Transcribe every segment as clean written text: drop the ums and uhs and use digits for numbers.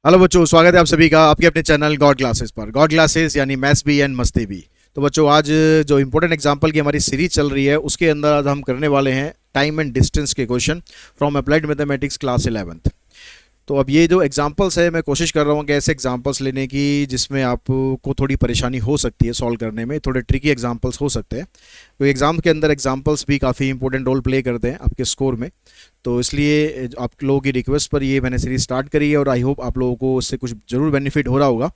Hello बच्चों, स्वागत है आप सभी का आपके अपने चैनल गॉड क्लासेस पर। गॉड क्लासेस यानी मैथ्स भी एंड मस्ती भी। तो बच्चों, आज जो इंपॉर्टेंट एग्जांपल की हमारी सीरीज चल रही है उसके अंदर आज हम करने वाले हैं टाइम एंड डिस्टेंस के question from applied mathematics class 11th। तो अब ये जो एग्जांपल्स है, मैं कोशिश कर रहा हूँ कि ऐसे एग्जांपल्स लेने की जिसमें आपको थोड़ी परेशानी हो सकती है सॉल्व करने में, थोड़े ट्रिकी एग्जांपल्स हो सकते हैं। तो एग्ज़ाम के अंदर एग्जांपल्स भी काफ़ी इंपॉर्टेंट रोल प्ले करते हैं आपके स्कोर में। तो इसलिए आप लोगों की रिक्वेस्ट पर ये मैंने सीरीज स्टार्ट करी है और आई होप आप लोगों को उससे कुछ ज़रूर बेनिफिट हो रहा होगा।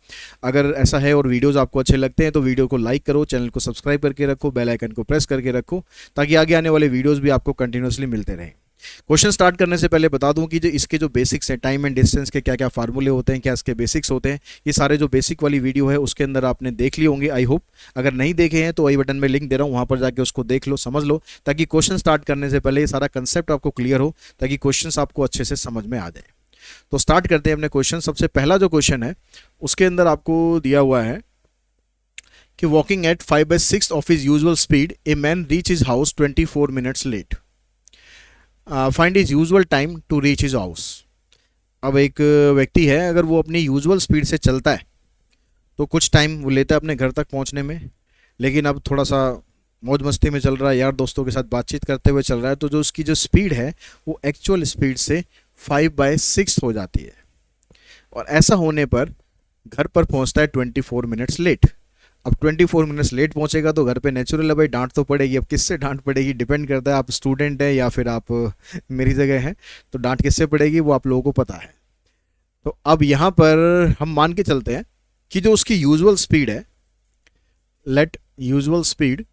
अगर ऐसा है और वीडियोस आपको अच्छे लगते हैं तो वीडियो को लाइक करो, चैनल को सब्सक्राइब करके रखो, बेल आइकन को प्रेस करके रखो ताकि आगे आने वाले वीडियोस भी आपको कंटिन्यूसली मिलते रहें। क्वेश्चन स्टार्ट करने से पहले बता दूं कि जो इसके जो बेसिक्स हैं, टाइम एंड डिस्टेंस के क्या क्या फार्मूले होते हैं, क्या इसके बेसिक्स होते हैं, ये सारे जो बेसिक वाली वीडियो है उसके अंदर आपने देख लिए होंगे आई होप। अगर नहीं देखे हैं तो आई बटन में लिंक दे रहा हूँ, वहाँ पर जाके उसको देख लो, समझ लो, ताकि क्वेश्चन स्टार्ट करने से पहले ये सारा कंसेप्ट आपको क्लियर हो, ताकि क्वेश्चन आपको अच्छे से समझ में आ जाए। तो स्टार्ट करते हैं अपने क्वेश्चन। सबसे पहला जो क्वेश्चन है उसके अंदर आपको दिया हुआ है कि walking at 5/6 of his usual speed a man reach his house 24 minutes late. Find is usual time to reach his house. अब एक व्यक्ति है, अगर वो अपनी यूजुअल स्पीड से चलता है तो कुछ टाइम वो लेता है अपने घर तक पहुंचने में, लेकिन अब थोड़ा सा मौज मस्ती में चल रहा है, यार दोस्तों के साथ बातचीत करते हुए चल रहा है, तो जो उसकी जो स्पीड है वो एक्चुअल स्पीड से 5/6 हो जाती है। और ऐसा होने पर घर पर पहुंचता है 24 मिनट्स लेट। अब 24 मिनट्स लेट पहुंचेगा तो घर पे नेचुरल है भाई, डांट तो पड़ेगी। अब किससे डांट पड़ेगी डिपेंड करता है, आप स्टूडेंट है या फिर आप मेरी जगह हैं, तो डांट किससे पड़ेगी वो आप लोगों को पता है। तो अब यहाँ पर हम मान के चलते हैं कि जो उसकी यूजुअल स्पीड है, let usual speed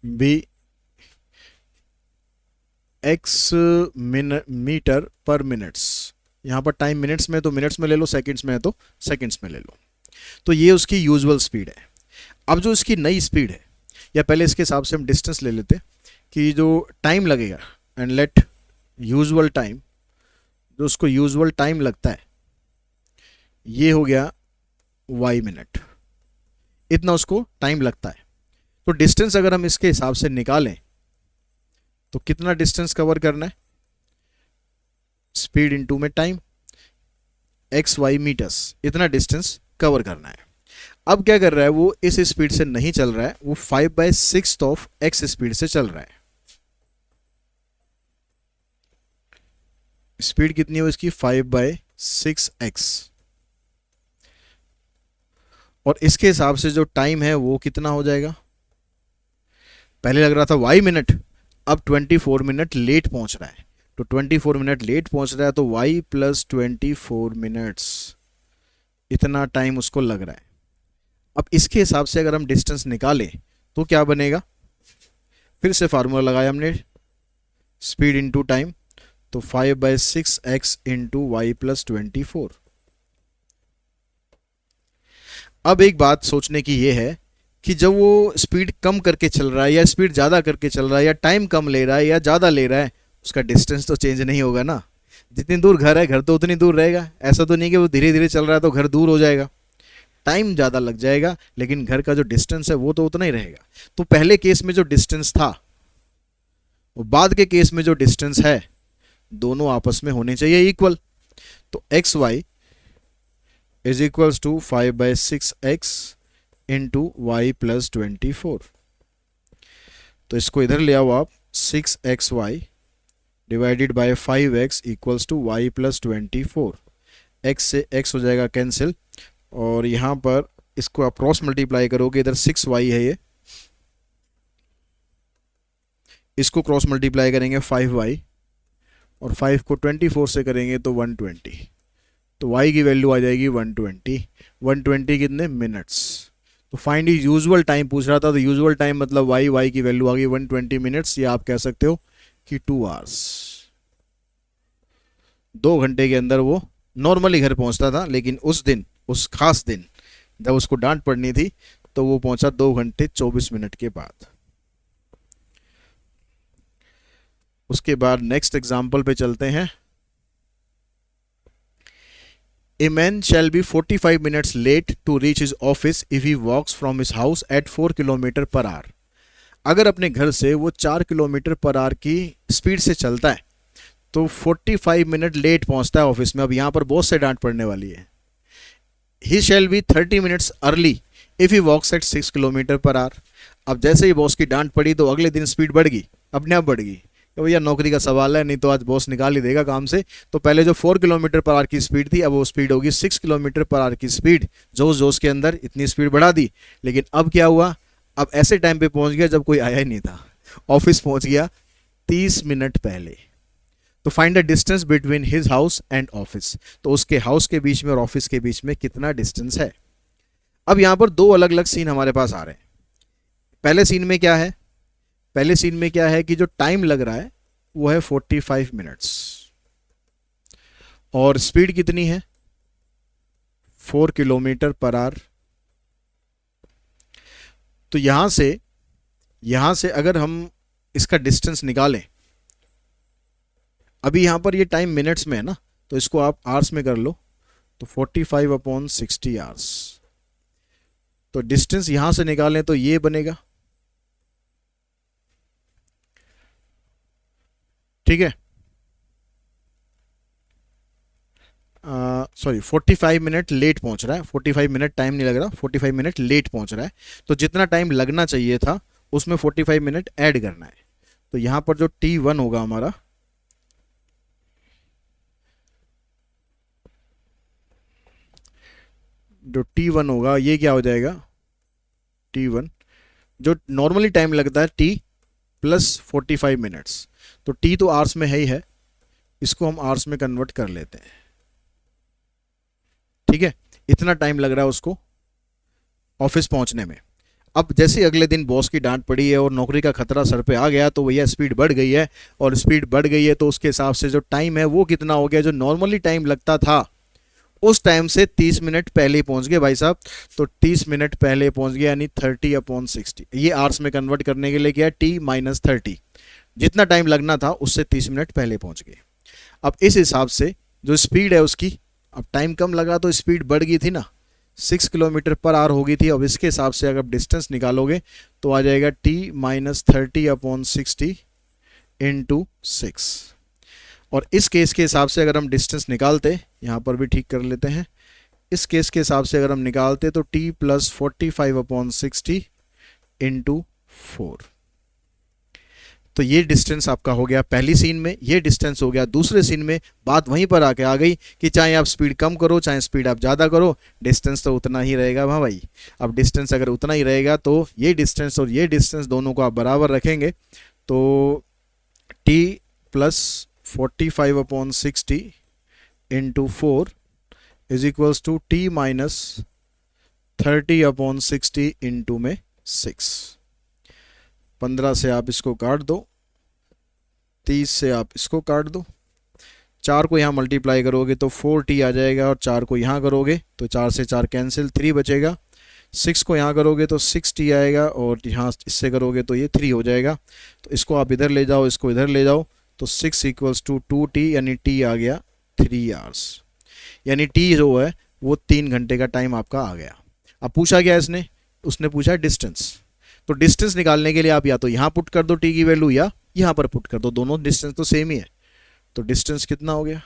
be x metre per minutes. यहाँ पर टाइम मिनट्स में तो मिनट्स में ले लो, सेकंड्स में है तो सेकंड्स में ले लो। तो ये उसकी यूजुअल स्पीड है। अब जो इसकी नई स्पीड है, या पहले इसके हिसाब से हम डिस्टेंस ले लेते कि जो टाइम लगेगा, एंड लेट यूजुअल टाइम, जो उसको यूजुअल टाइम लगता है ये हो गया y मिनट, इतना उसको टाइम लगता है। तो डिस्टेंस अगर हम इसके हिसाब से निकालें तो कितना डिस्टेंस कवर करना है, स्पीड इनटू में टाइम, एक्स वाई मीटर्स, इतना डिस्टेंस कवर करना है। अब क्या कर रहा है वो, इस स्पीड से नहीं चल रहा है, वो 5/6 ऑफ एक्स स्पीड से चल रहा है। स्पीड कितनी है इसकी, 5/6x। और इसके हिसाब से जो टाइम है वो कितना हो जाएगा, पहले लग रहा था y मिनट, अब 24 मिनट लेट पहुंच रहा है। तो 24 मिनट लेट पहुंच रहा है तो y + 24 मिनट्स, इतना टाइम उसको लग रहा है। अब इसके हिसाब से अगर हम डिस्टेंस निकालें तो क्या बनेगा, फिर से फार्मूला लगाया हमने, स्पीड इनटू टाइम, तो 5/6x इंटू वाई + 24। अब एक बात सोचने की ये है कि जब वो स्पीड कम करके चल रहा है या स्पीड ज़्यादा करके चल रहा है या टाइम कम ले रहा है या ज़्यादा ले रहा है, उसका डिस्टेंस तो चेंज नहीं होगा ना। जितनी दूर घर है, घर तो उतनी दूर रहेगा। ऐसा तो नहीं कि वो धीरे धीरे चल रहा है तो घर दूर हो जाएगा, टाइम ज़्यादा लग जाएगा लेकिन घर का जो डिस्टेंस है वो तो उतना ही रहेगा। तो पहले केस में जो डिस्टेंस था वो बाद के केस में जो डिस्टेंस है, दोनों आपस में होने चाहिए इक्वल। तो x y is equals to 5/6x into y + 24। तो इसको इधर ले आओ आप, 6xy divided by 5x equals to y + 24। x से x हो जाएगा कैंसिल, और यहाँ पर इसको आप क्रॉस मल्टीप्लाई करोगे, इधर 6y है ये, इसको क्रॉस मल्टीप्लाई करेंगे 5y, और 5 को 24 से करेंगे तो 120। तो y की वैल्यू आ जाएगी 120। 120 कितने मिनट्स। तो फाइंड यूजुअल टाइम पूछ रहा था, तो यूजुअल टाइम मतलब y की वैल्यू आ गई 120 मिनट्स, या आप कह सकते हो कि 2 आवर्स। 2 घंटे के अंदर वो नॉर्मली घर पहुंचता था, लेकिन उस दिन, उस खास दिन जब उसको डांट पड़नी थी तो वो पहुंचा 2 घंटे 24 मिनट के बाद। उसके बाद नेक्स्ट एग्जाम्पल पे चलते हैं। A man shall be 45 minutes late to reach his office if he walks from his house at 4 kilometre per our. अगर अपने घर से वो 4 किलोमीटर पर आवर की स्पीड से चलता है तो 45 मिनट लेट पहुंचता है ऑफिस में। अब यहाँ पर बॉस से डांट पड़ने वाली है। He shall be 30 minutes early if he walks at 6 kilometre per hour. अब जैसे ही बॉस की डांट पड़ी तो अगले दिन स्पीड बढ़ गई, अपने आप बढ़ गई। तो भैया नौकरी का सवाल है, नहीं तो आज बॉस निकाल ही देगा काम से। तो पहले जो 4 किलोमीटर पर आवर की स्पीड थी, अब वो स्पीड होगी 6 किलोमीटर पर आवर की स्पीड। जोश जोश के अंदर इतनी स्पीड बढ़ा दी। लेकिन अब क्या हुआ, अब ऐसे टाइम पे पहुंच गया जब कोई आया ही नहीं था, ऑफिस पहुंच गया 30 मिनट पहले। तो find the distance between his house and office. तो उसके हाउस के बीच में और ऑफिस के बीच में कितना डिस्टेंस है। अब यहां पर दो अलग अलग सीन हमारे पास आ रहे हैं। पहले सीन में क्या है, पहले सीन में क्या है कि जो टाइम लग रहा है वो है 45 मिनट्स और स्पीड कितनी है 4 किलोमीटर पर आवर। तो यहां से अगर हम इसका डिस्टेंस निकालें, अभी यहां पर ये टाइम मिनट्स में है ना, तो इसको आप आवर्स में कर लो। तो 45/60 आवर्स। तो डिस्टेंस यहां से निकालें तो ये बनेगा, ठीक है। सॉरी 45 मिनट लेट पहुंच रहा है, 45 मिनट टाइम नहीं लग रहा, 45 मिनट लेट पहुंच रहा है। तो जितना टाइम लगना चाहिए था उसमें 45 मिनट ऐड करना है। तो यहां पर जो T1 होगा हमारा, जो T1 होगा ये क्या हो जाएगा, T1 जो नॉर्मली टाइम लगता है T प्लस 45 मिनट्स। तो T तो आवर्स में है ही है, इसको हम आवर्स में कन्वर्ट कर लेते हैं, ठीक है। इतना टाइम लग रहा है उसको ऑफिस पहुंचने में। अब जैसे अगले दिन बॉस की डांट पड़ी है और नौकरी का खतरा सर पे आ गया, तो भैया स्पीड बढ़ गई है। और स्पीड बढ़ गई है तो उसके हिसाब से जो टाइम है वो कितना हो गया, जो नॉर्मली टाइम लगता था उस टाइम से 30 मिनट पहले पहुंच गए भाई साहब। तो 30 मिनट पहले पहुंच गया, यानी 30/60। ये आवर्स में कन्वर्ट करने के लिए क्या है, T-30। जितना टाइम लगना था उससे 30 मिनट पहले पहुंच गए। अब इस हिसाब से जो स्पीड है उसकी, अब टाइम कम लगा तो स्पीड बढ़ गई थी ना, 6 किलोमीटर पर आवर हो गई थी। अब इसके हिसाब से अगर डिस्टेंस निकालोगे तो आ जाएगा T-30/60 इंटू 6। और इस केस के हिसाब से अगर हम डिस्टेंस निकालते, यहाँ पर भी ठीक कर लेते हैं, इस केस के हिसाब से अगर हम निकालते तो T प्लस 45/60 इंटू 4। तो ये डिस्टेंस आपका हो गया पहली सीन में, ये डिस्टेंस हो गया दूसरे सीन में। बात वहीं पर आके आ गई कि चाहे आप स्पीड कम करो चाहे स्पीड आप ज़्यादा करो, डिस्टेंस तो उतना ही रहेगा। हाँ भाई, अब डिस्टेंस अगर उतना ही रहेगा तो ये डिस्टेंस और ये डिस्टेंस दोनों को आप बराबर रखेंगे। तो T plus 45/60 into 4 is equals to T minus 30/60 into में 6। 15 से आप इसको काट दो, 30 से आप इसको काट दो, 4 को यहाँ मल्टीप्लाई करोगे तो 4T आ जाएगा, और 4 को यहाँ करोगे तो 4 से 4 कैंसिल, 3 बचेगा। 6 को यहाँ करोगे तो 6T आएगा, और यहाँ इससे करोगे तो ये 3 हो जाएगा। तो इसको आप इधर ले जाओ, इसको इधर ले जाओ, तो 6 इक्वल्स टू 2T, यानी T आ गया 3 आवर्स। यानी T जो है वो 3 घंटे का टाइम आपका आ गया। अब पूछा गया उसने पूछा डिस्टेंस। तो डिस्टेंस निकालने के लिए आप या तो यहाँ पुट कर दो T की वैल्यू, या यहाँ पर पुट कर दो, दोनों डिस्टेंस तो सेम ही है। तो डिस्टेंस कितना हो गया,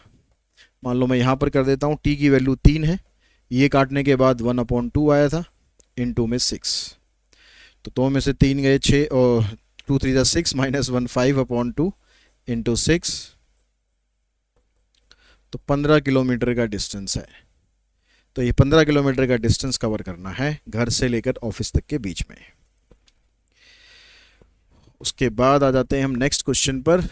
मान लो मैं यहाँ पर कर देता हूँ, T की वैल्यू 3 है, ये काटने के बाद 1/2 आया था, इंटू में 6। तो 2 में से 3 गए 6, और 2 3 6 माइनस 1 5/2 इंटू 6। तो 15 किलोमीटर का डिस्टेंस है। तो ये 15 किलोमीटर का डिस्टेंस कवर करना है घर से लेकर ऑफिस तक के बीच में। उसके बाद आ जाते हैं हम नेक्स्ट क्वेश्चन पर।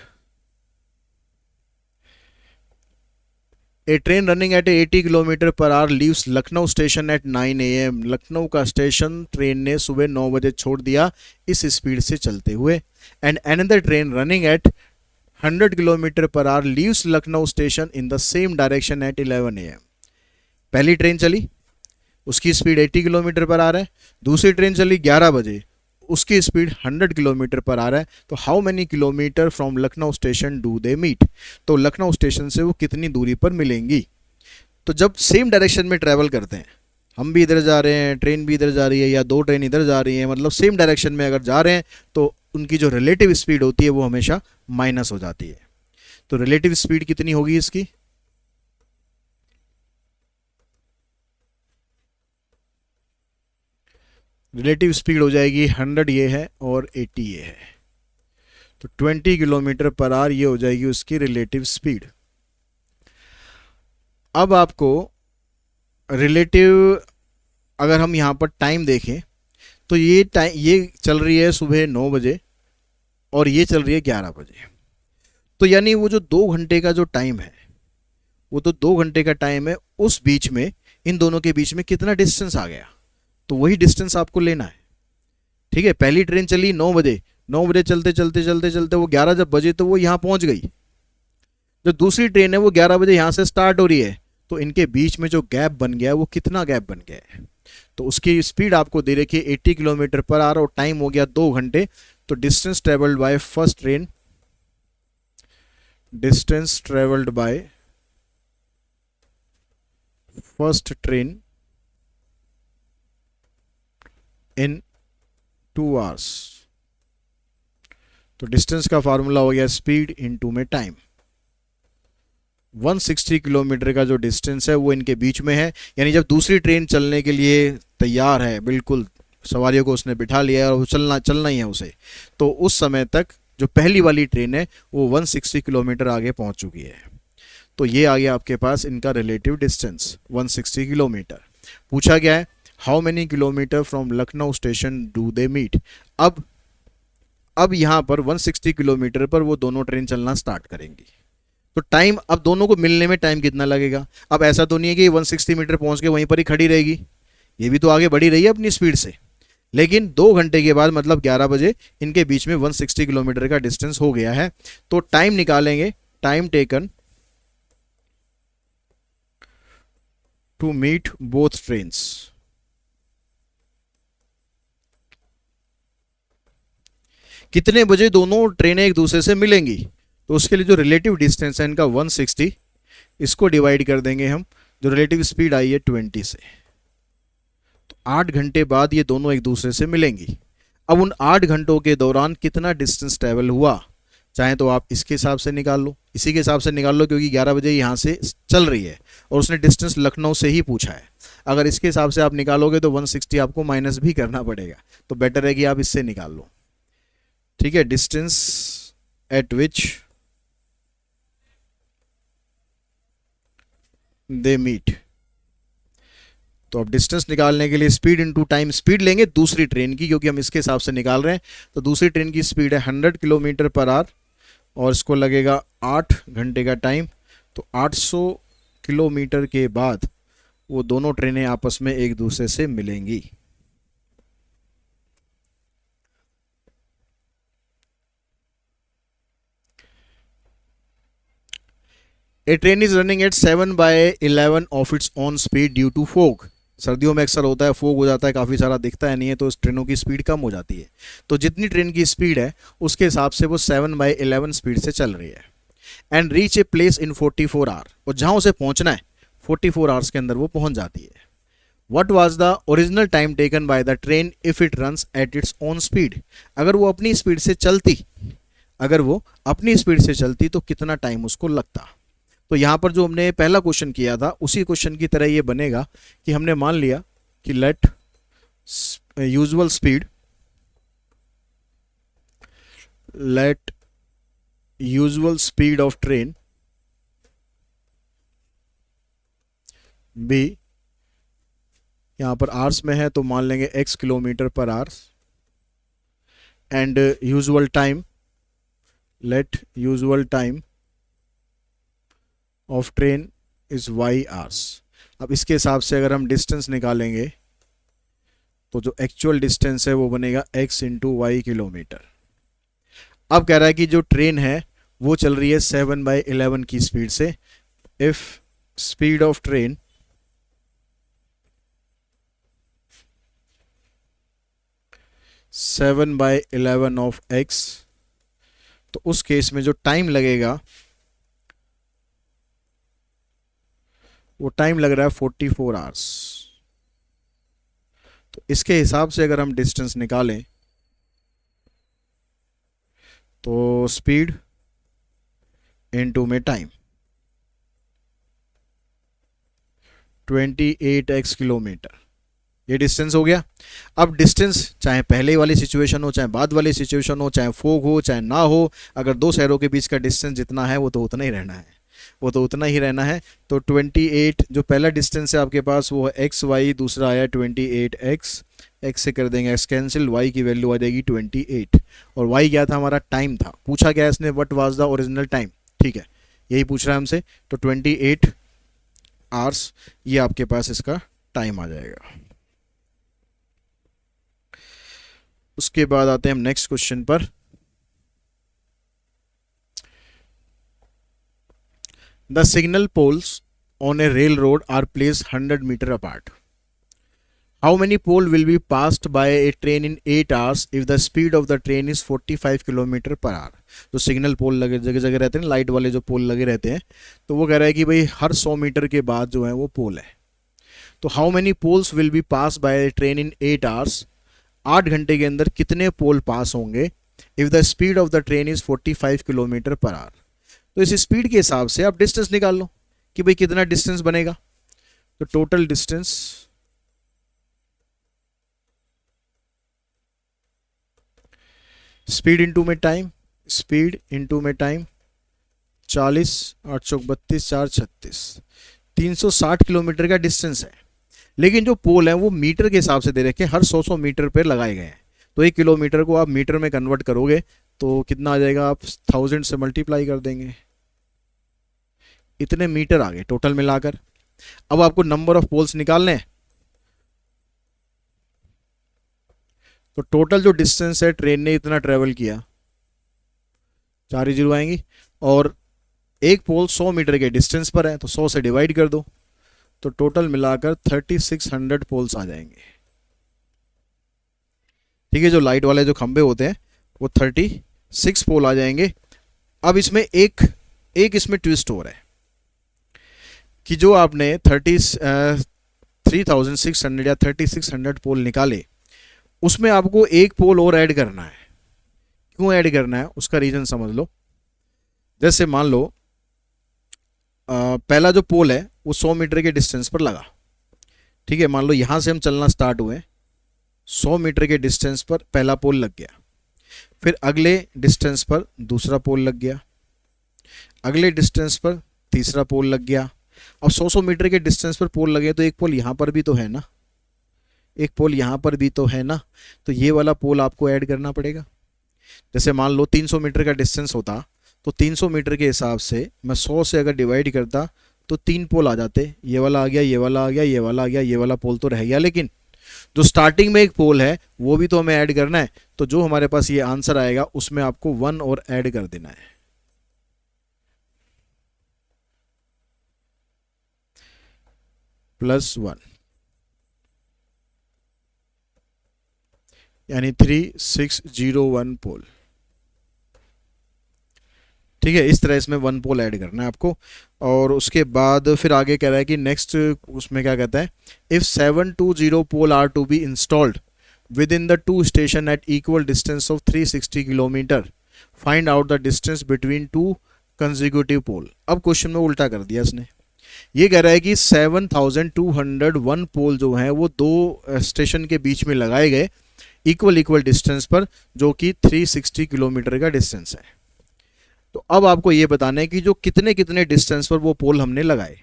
A train running at 80 kilometre per hour leaves Lucknow station at 9 AM। Lucknow का स्टेशन ट्रेन ने सुबह 9 बजे छोड़ दिया इस स्पीड से चलते हुए। And another train running eight 100 kilometre per hour leaves Lucknow station in the same direction at 11 AM। पहली ट्रेन चली, उसकी स्पीड 80 किलोमीटर पर आ रहा है। दूसरी ट्रेन चली 11 बजे, उसकी स्पीड 100 किलोमीटर पर आ रहा है। तो how many kilometre from Lucknow station do they meet. तो लखनऊ स्टेशन से वो कितनी दूरी पर मिलेंगी। तो जब सेम डायरेक्शन में ट्रैवल करते हैं, हम भी इधर जा रहे हैं, ट्रेन भी इधर जा रही है, या दो ट्रेन इधर जा रही हैं, मतलब सेम डायरेक्शन में अगर जा रहे हैं, तो उनकी जो रिलेटिव स्पीड होती है वो हमेशा माइनस हो जाती है। तो रिलेटिव स्पीड कितनी होगी इसकी? रिलेटिव स्पीड हो जाएगी 100 ये है और 80 ये है, तो 20 किलोमीटर पर आवर ये हो जाएगी उसकी रिलेटिव स्पीड। अब आपको रिलेटिव अगर हम यहाँ पर टाइम देखें तो ये चल रही है सुबह 9 बजे और ये चल रही है 11 बजे। तो यानी वो जो 2 घंटे का जो टाइम है, वो तो 2 घंटे का टाइम है, उस बीच में इन दोनों के बीच में कितना डिस्टेंस आ गया, तो वही डिस्टेंस आपको लेना है। ठीक है, पहली ट्रेन चली 9 बजे, 9 बजे चलते चलते चलते चलते वो 11 जब बजे तो वो यहाँ पहुँच गई। जो दूसरी ट्रेन है वो 11 बजे यहाँ से स्टार्ट हो रही है, तो इनके बीच में जो गैप बन गया है वो कितना गैप बन गया है, तो उसकी स्पीड आपको दे रखी है 80 किलोमीटर पर आवर और टाइम हो गया 2 घंटे। तो distance travelled by first train, distance travelled by first train in 2 hours, तो डिस्टेंस का फार्मूला हो गया स्पीड इनटू में टाइम। 160 किलोमीटर का जो डिस्टेंस है वो इनके बीच में है, यानी जब दूसरी ट्रेन चलने के लिए तैयार है, बिल्कुल सवारियों को उसने बिठा लिया है और चलना ही है उसे, तो उस समय तक जो पहली वाली ट्रेन है वो 160 किलोमीटर आगे पहुंच चुकी है। तो ये आ गया आपके पास इनका रिलेटिव डिस्टेंस 160 किलोमीटर। पूछा गया है how many kilometre from Lucknow station do they meet. अब यहाँ पर 160 किलोमीटर पर वो दोनों ट्रेन चलना स्टार्ट करेंगी, तो टाइम अब दोनों को मिलने में टाइम कितना लगेगा। अब ऐसा तो नहीं है कि 160 मीटर पहुंच के वहीं पर ही खड़ी रहेगी, ये भी तो आगे बढ़ी रही है अपनी स्पीड से, लेकिन 2 घंटे के बाद मतलब 11 बजे इनके बीच में 160 किलोमीटर का डिस्टेंस हो गया है। तो टाइम निकालेंगे, time taken to meet both trains. कितने बजे दोनों ट्रेनें एक दूसरे से मिलेंगी, तो उसके लिए जो रिलेटिव डिस्टेंस है इनका 160, इसको डिवाइड कर देंगे हम, जो रिलेटिव स्पीड आई है 20 से, तो 8 घंटे बाद ये दोनों एक दूसरे से मिलेंगी। अब उन 8 घंटों के दौरान कितना डिस्टेंस ट्रेवल हुआ, चाहे तो आप इसके हिसाब से निकाल लो, इसी के हिसाब से निकाल लो, क्योंकि 11 बजे यहाँ से चल रही है और उसने डिस्टेंस लखनऊ से ही पूछा है। अगर इसके हिसाब से आप निकालोगे तो 160 आपको माइनस भी करना पड़ेगा, तो बेटर है कि आप इससे निकाल लो। ठीक है, distance at which they meet. तो अब डिस्टेंस निकालने के लिए स्पीड इनटू टाइम, स्पीड लेंगे दूसरी ट्रेन की, क्योंकि हम इसके हिसाब से निकाल रहे हैं। तो दूसरी ट्रेन की स्पीड है 100 किलोमीटर पर आवर और इसको लगेगा 8 घंटे का टाइम, तो 800 किलोमीटर के बाद वो दोनों ट्रेनें आपस में एक दूसरे से मिलेंगी। A train is running at 7/11 of its own speed due to fog. सर्दियों में अक्सर होता है, फोग हो जाता है, काफ़ी सारा दिखता है नहीं है, तो उस ट्रेनों की स्पीड कम हो जाती है। तो जितनी ट्रेन की स्पीड है उसके हिसाब से वो 7/11 स्पीड से चल रही है। And reach a place in 44 hour, और जहाँ उसे पहुँचना है 44 आवर्स के अंदर वो पहुँच जाती है। What was the original time taken by the train if it runs at its own speed. अगर वो अपनी स्पीड से चलती तो कितना टाइम उसको लगता। तो यहाँ पर जो हमने पहला क्वेश्चन किया था उसी क्वेश्चन की तरह ये बनेगा कि हमने मान लिया कि let usual speed of train be, यहाँ पर आवर्स में है तो मान लेंगे x kilometre per hours, and usual time, let usual time of train is y hours. अब इसके हिसाब से अगर हम डिस्टेंस निकालेंगे तो जो एक्चुअल डिस्टेंस है वो बनेगा x इंटू वाई किलोमीटर। अब कह रहा है कि जो ट्रेन है वो चल रही है 7/11 की स्पीड से। If speed of train seven by 11 of x, तो उस केस में जो टाइम लगेगा वो टाइम लग रहा है 44 आवर्स। तो इसके हिसाब से अगर हम डिस्टेंस निकालें तो स्पीड इनटू में टाइम, 28x किलोमीटर, ये डिस्टेंस हो गया। अब डिस्टेंस चाहे पहले वाली सिचुएशन हो, चाहे बाद वाली सिचुएशन हो, चाहे फोग हो चाहे ना हो, अगर दो शहरों के बीच का डिस्टेंस जितना है वो तो उतना ही रहना है, वो तो उतना ही रहना है। तो 28 जो पहला डिस्टेंस है आपके पास वो है एक्स वाई, दूसरा आया 28x, एक्स से कर देंगे एक्स कैंसिल, वाई की वैल्यू आ जाएगी 28, और वाई क्या था हमारा, टाइम था। पूछा गया इसने what was the original time, ठीक है, यही पूछ रहा है हमसे। तो 28 आवर्स ये आपके पास इसका टाइम आ जाएगा। उसके बाद आते हैं हम नेक्स्ट क्वेश्चन पर। The signal poles on a rail road are placed 100 metre apart. How many pole will be passed by a train in 8 hours if the speed of the train is 45 kilometre per hour. जो signal pole लगे जगह जगह रहते हैं, light वाले जो पोल लगे रहते हैं, तो वो कह रहा है कि भाई हर 100 मीटर के बाद जो है वो पोल है। तो how many poles will be pass by train in 8 hours, 8 घंटे के अंदर कितने पोल पास होंगे if the speed of the train is 45 kilometre per hour. तो इस स्पीड के हिसाब से आप डिस्टेंस निकाल लो कि भाई कितना डिस्टेंस बनेगा। तो टोटल डिस्टेंस स्पीड इनटू में टाइम, स्पीड इनटू में टाइम 40, 8 चौक 32, 4 36, 360 किलोमीटर का डिस्टेंस है। लेकिन जो पोल है वो मीटर के हिसाब से दे रखे हैं, हर 100 मीटर पर लगाए गए हैं। तो 1 किलोमीटर को आप मीटर में कन्वर्ट करोगे तो कितना आ जाएगा, आप 1000 से मल्टीप्लाई कर देंगे, इतने मीटर आ गए टोटल मिलाकर। अब आपको नंबर ऑफ पोल्स निकालने हैं। तो टोटल जो डिस्टेंस है ट्रेन ने इतना ट्रेवल किया, 4 ही जीरो आएंगी, और एक पोल 100 मीटर के डिस्टेंस पर है तो 100 से डिवाइड कर दो, तो टोटल मिलाकर 3600 पोल्स आ जाएंगे। ठीक है, जो लाइट वाले जो खंबे होते हैं वो 36 पोल आ जाएंगे। अब इसमें एक इसमें ट्विस्ट हो रहा है कि जो आपने 3600 या 3600 पोल निकाले, उसमें आपको एक पोल और ऐड करना है। क्यों ऐड करना है उसका रीजन समझ लो। जैसे मान लो पहला जो पोल है वो 100 मीटर के डिस्टेंस पर लगा, ठीक है, मान लो यहां से हम चलना स्टार्ट हुए, 100 मीटर के डिस्टेंस पर पहला पोल लग गया, फिर अगले डिस्टेंस पर दूसरा पोल लग गया, अगले डिस्टेंस पर तीसरा पोल लग गया। अब 100 मीटर के डिस्टेंस पर पोल लगे तो एक पोल यहाँ पर भी तो है ना, एक पोल यहाँ पर भी तो है ना, तो ये वाला पोल आपको ऐड करना पड़ेगा। जैसे मान लो 300 मीटर का डिस्टेंस होता तो 300 मीटर के हिसाब से मैं 100 से अगर डिवाइड करता तो 3 पोल आ जाते, ये वाला आ गया, ये वाला आ गया, ये वाला आ गया, ये वाला पोल तो रह गया, लेकिन जो स्टार्टिंग में एक पोल है वो भी तो हमें ऐड करना है। तो जो हमारे पास ये आंसर आएगा उसमें आपको 1 और ऐड कर देना है, +1, यानी 3601 पोल। ठीक है, इस तरह इसमें 1 पोल ऐड करना है आपको। और उसके बाद फिर आगे कह रहा है कि नेक्स्ट उसमें क्या कहता है, if 720 pole are to be installed within the 2 station at equal distance of 360 kilometre, find out the distance between 2 consecutive pole. अब क्वेश्चन में उल्टा कर दिया इसने, ये कह रहा है कि 7201 पोल जो हैं वो 2 स्टेशन के बीच में लगाए गए इक्वल डिस्टेंस पर, जो कि 360 किलोमीटर का डिस्टेंस है। तो अब आपको ये बताना है कि जो कितने कितने डिस्टेंस पर वो पोल हमने लगाए।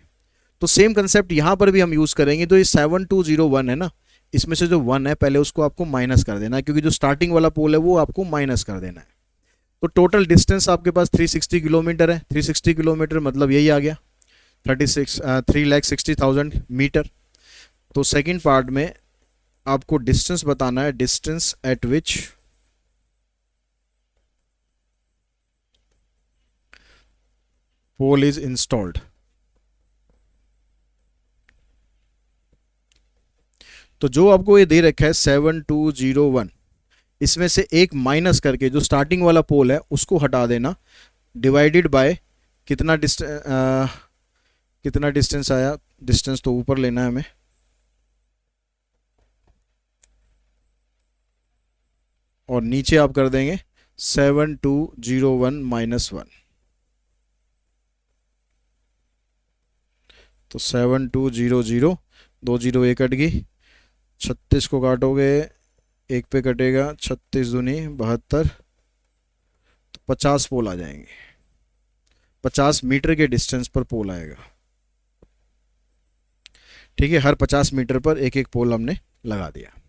तो सेम कंसेप्ट यहाँ पर भी हम यूज़ करेंगे। तो ये 7201 है ना, इसमें से जो 1 है पहले उसको आपको माइनस कर देना है, क्योंकि जो स्टार्टिंग वाला पोल है वो आपको माइनस कर देना है। तो टोटल डिस्टेंस आपके पास 360 किलोमीटर है, 360 किलोमीटर मतलब यही आ गया 3,60,000 मीटर। तो सेकेंड पार्ट में आपको डिस्टेंस बताना है, distance at which pole is installed. तो जो आपको ये दे रखा है 7201, इसमें से एक माइनस करके जो स्टार्टिंग वाला पोल है उसको हटा देना, डिवाइडेड बाय कितना डिस्टेंस आया, डिस्टेंस तो ऊपर लेना है हमें, और नीचे आप कर देंगे 7201 -1। तो 7200, 2 जीरो एक कट गई, 36 को काटोगे एक पे कटेगा, 36 दूनी 72, तो 50 पोल आ जाएंगे। 50 मीटर के डिस्टेंस पर पोल आएगा। ठीक है, हर 50 मीटर पर एक एक पोल हमने लगा दिया।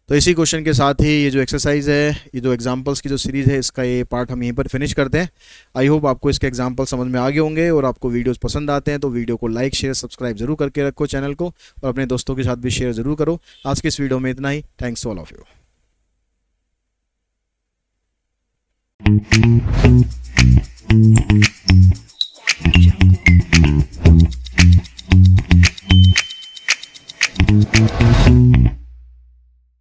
तो इसी क्वेश्चन के साथ ही ये जो एक्सरसाइज है, ये जो एग्जांपल्स की जो सीरीज़ है, इसका ये पार्ट हम यहीं पर फिनिश करते हैं। आई होप आपको इसके एग्जांपल समझ में आ गए होंगे, और आपको वीडियोस पसंद आते हैं तो वीडियो को लाइक शेयर सब्सक्राइब जरूर करके रखो चैनल को, और अपने दोस्तों के साथ भी शेयर ज़रूर करो। आज की इस वीडियो में इतना ही। Thanks to all of you.